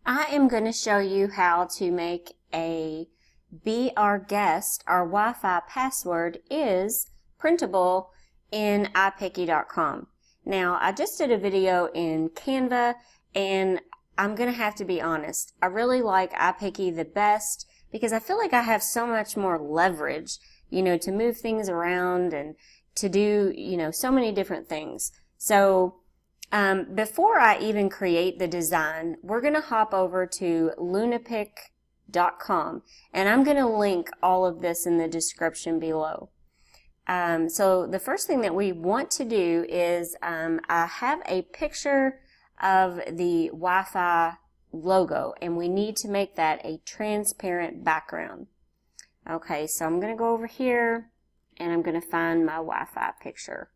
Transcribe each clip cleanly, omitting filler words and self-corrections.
I am going to show you how to make a Be Our Guest. Our Wi-Fi password is printable in Ipiccy.com. Now, I just did a video in Canva, and I'm going to have to be honest. I really like Ipiccy the best because I feel like I have so much more leverage, to move things around and to do, so many different things. So, before I even create the design, we're going to hop over to Lunapic.com, and I'm going to link all of this in the description below. So the first thing that we want to do is I have a picture of the Wi-Fi logo, and we need to make that a transparent background. Okay, so I'm going to go over here, and I'm going to find my Wi-Fi picture.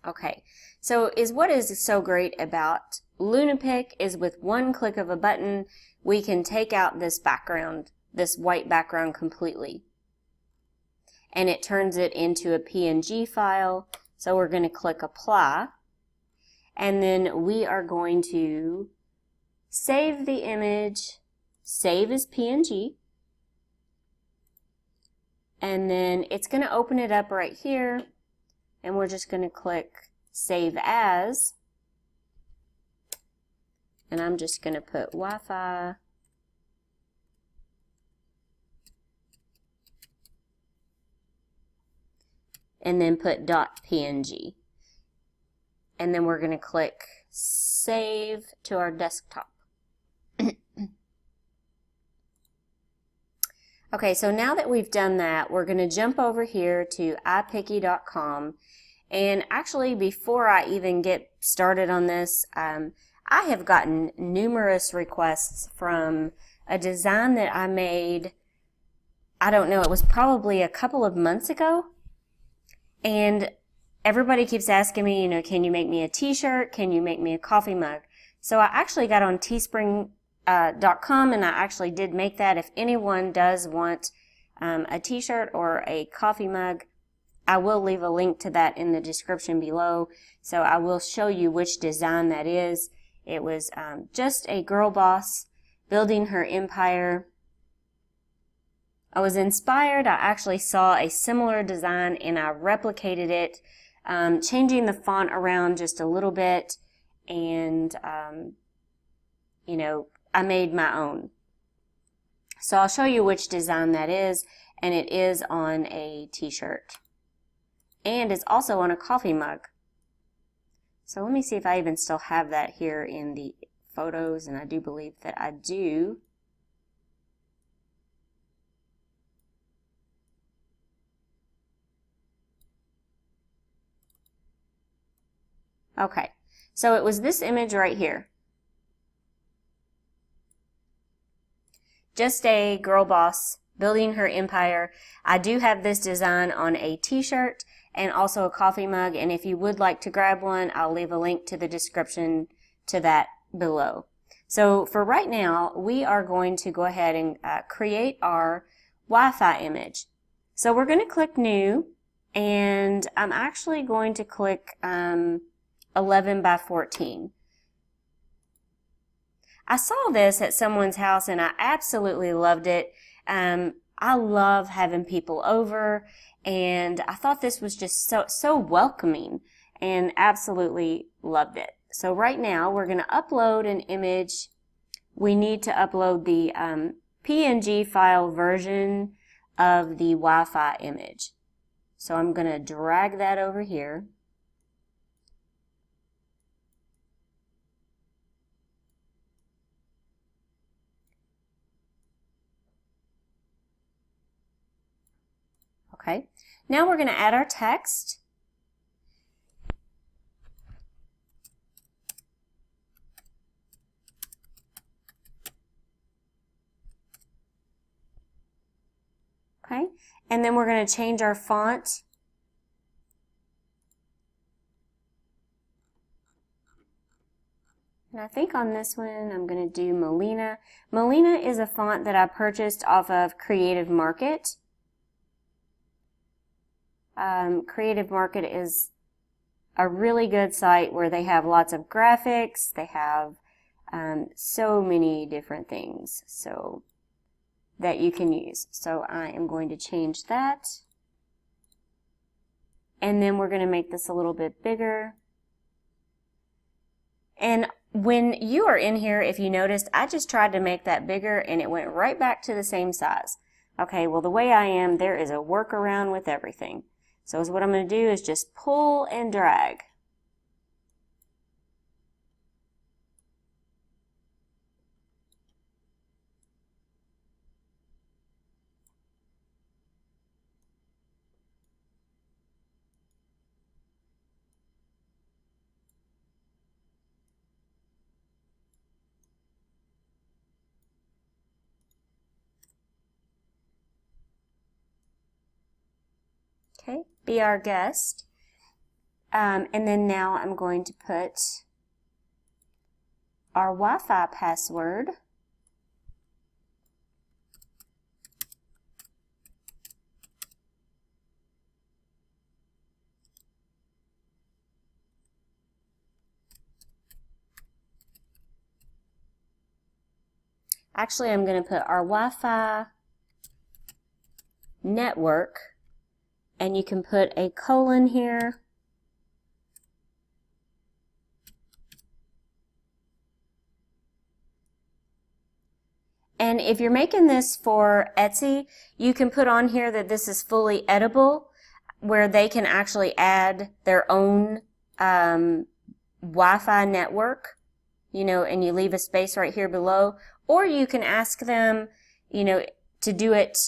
Okay, so what is so great about Lunapic is with one click of a button, we can take out this background, this white background completely. And it turns it into a PNG file. So we're going to click apply. And then we are going to save the image, save as PNG. And then it's going to open it up right here. And we're just going to click Save As. And I'm just going to put Wi-Fi. And then put .png. And then we're going to click Save to our desktop. Okay, so now that we've done that, we're going to jump over here to Ipiccy.com. And actually, before I even get started on this, I have gotten numerous requests from a design that I made, I don't know, it was probably a couple of months ago. And everybody keeps asking me, can you make me a t-shirt? Can you make me a coffee mug? So I actually got on teespring.com and I actually did make that. If anyone does want a t-shirt or a coffee mug, I will leave a link to that in the description below. So I will show you which design that is. It was just a girl boss building her empire. I was inspired. I actually saw a similar design and I replicated it, changing the font around just a little bit, and I made my own. So I'll show you which design that is, and it is on a t-shirt. And it's also on a coffee mug. So let me see if I even still have that here in the photos, and I do believe that I do. Okay, so it was this image right here. Just a girl boss building her empire. I do have this design on a t-shirt and also a coffee mug, and if you would like to grab one, I'll leave a link to the description to that below. So for right now, we are going to go ahead and create our Wi-Fi image. So we're going to click New, and I'm actually going to click 11 by 14. I saw this at someone's house and I absolutely loved it. I love having people over, and I thought this was just so welcoming, and absolutely loved it. So right now we're going to upload an image. We need to upload the PNG file version of the Wi-Fi image. So I'm going to drag that over here. Okay, now we're going to add our text. Okay, and then we're going to change our font. And I think on this one I'm going to do Melina. Melina is a font that I purchased off of Creative Market. Creative Market is a really good site where they have lots of graphics, they have So many different things so that you can use. So I am going to change that. And then we're going to make this a little bit bigger. And when you are in here, if you noticed, I just tried to make that bigger and it went right back to the same size. Okay, well the way I am, there is a workaround with everything. So what I'm going to do is just pull and drag. Okay, be our guest. And then now I'm going to put our Wi-Fi password. Actually, I'm going to put our Wi-Fi network, and you can put a colon here. And if you're making this for Etsy, you can put on here that this is fully edible, where they can actually add their own Wi-Fi network, you know, and you leave a space right here below. Or you can ask them, you know, to do it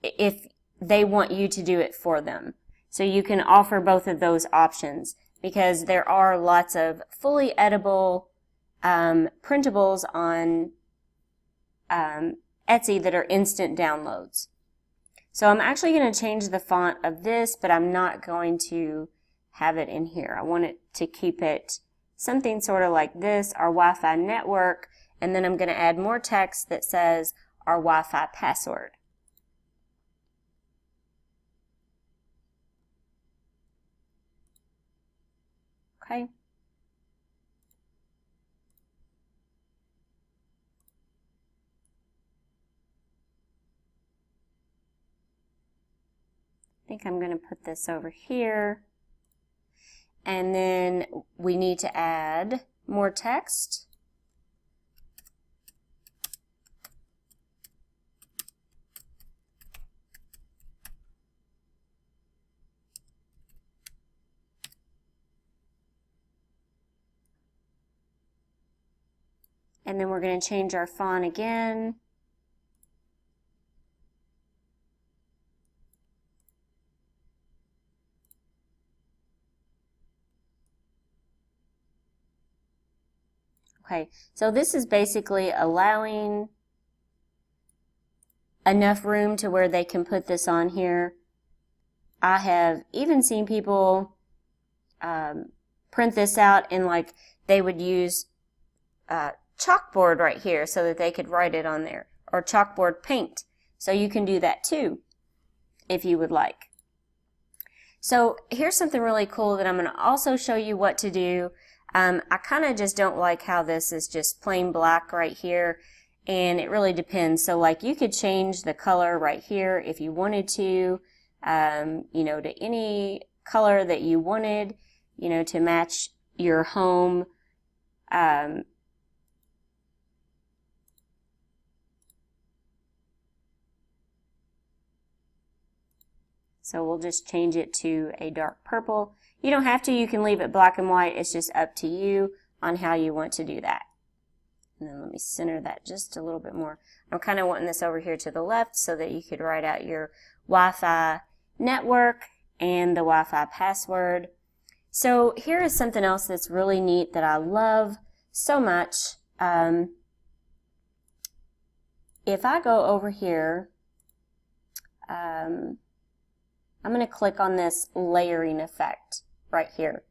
if they want you to do it for them. So you can offer both of those options, because there are lots of fully edible printables on Etsy that are instant downloads. So I'm actually going to change the font of this, but I'm not going to have it in here. I want it to keep it something sort of like this, our Wi-Fi network, and then I'm going to add more text that says our Wi-Fi password. Okay. I think I'm going to put this over here. And then we need to add more text. And then we're going to change our font again. Okay, so this is basically allowing enough room to where they can put this on here. I have even seen people print this out and like they would use chalkboard right here so that they could write it on there, or chalkboard paint. So you can do that too if you would like. So here's something really cool that I'm going to also show you what to do. I kind of just don't like how this is just plain black right here, and it really depends. So like you could change the color right here if you wanted to, you know, to any color that you wanted, you know, to match your home. So we'll just change it to a dark purple. You don't have to, you can leave it black and white. It's just up to you on how you want to do that. And then let me center that just a little bit more. I'm kind of wanting this over here to the left so that you could write out your Wi-Fi network and the Wi-Fi password. So here is something else that's really neat that I love so much. If I go over here, I'm going to click on this layering effect right here.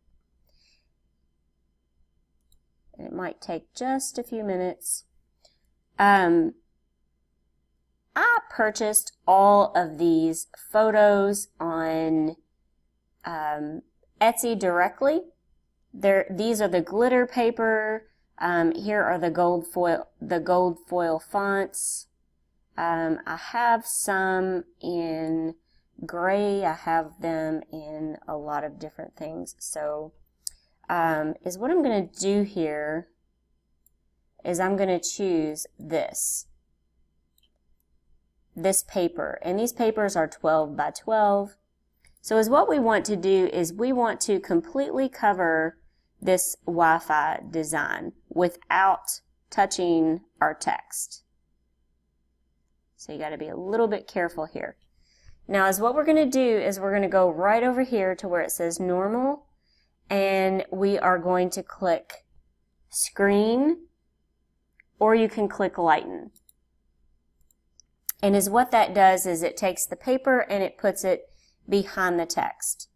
And it might take just a few minutes. I purchased all of these photos on Etsy directly. These are the glitter paper Here are the gold foil fonts. I have some in gray. I have them in a lot of different things. So is what I'm going to do here is I'm going to choose this paper, and these papers are 12 by 12. So is what we want to do is we want to completely cover this Wi-Fi design without touching our text. So you got to be a little bit careful here. Now, as what we're going to do is we're going to go right over here to where it says normal, and we are going to click screen, or you can click lighten. And is what that does is it takes the paper and it puts it behind the text.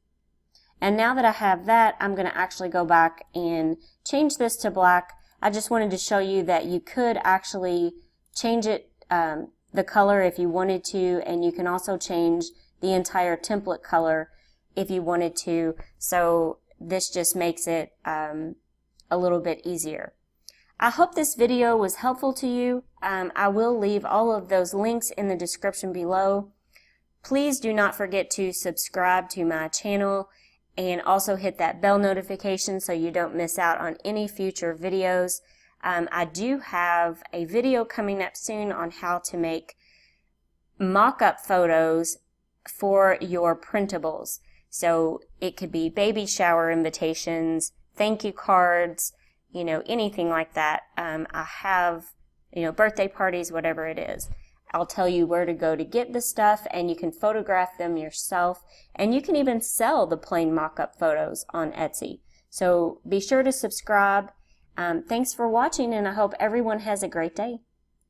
And now that I have that, I'm going to actually go back and change this to black. I just wanted to show you that you could actually change it, the color if you wanted to, and you can also change the entire template color if you wanted to. So this just makes it a little bit easier. I hope this video was helpful to you. I will leave all of those links in the description below. Please do not forget to subscribe to my channel and also hit that bell notification so you don't miss out on any future videos. I do have a video coming up soon on how to make mock-up photos for your printables. So it could be baby shower invitations, thank you cards, you know, anything like that. I have, you know, birthday parties, whatever it is. I'll tell you where to go to get the stuff, and you can photograph them yourself, and you can even sell the plain mock-up photos on Etsy. So be sure to subscribe. Thanks for watching, and I hope everyone has a great day.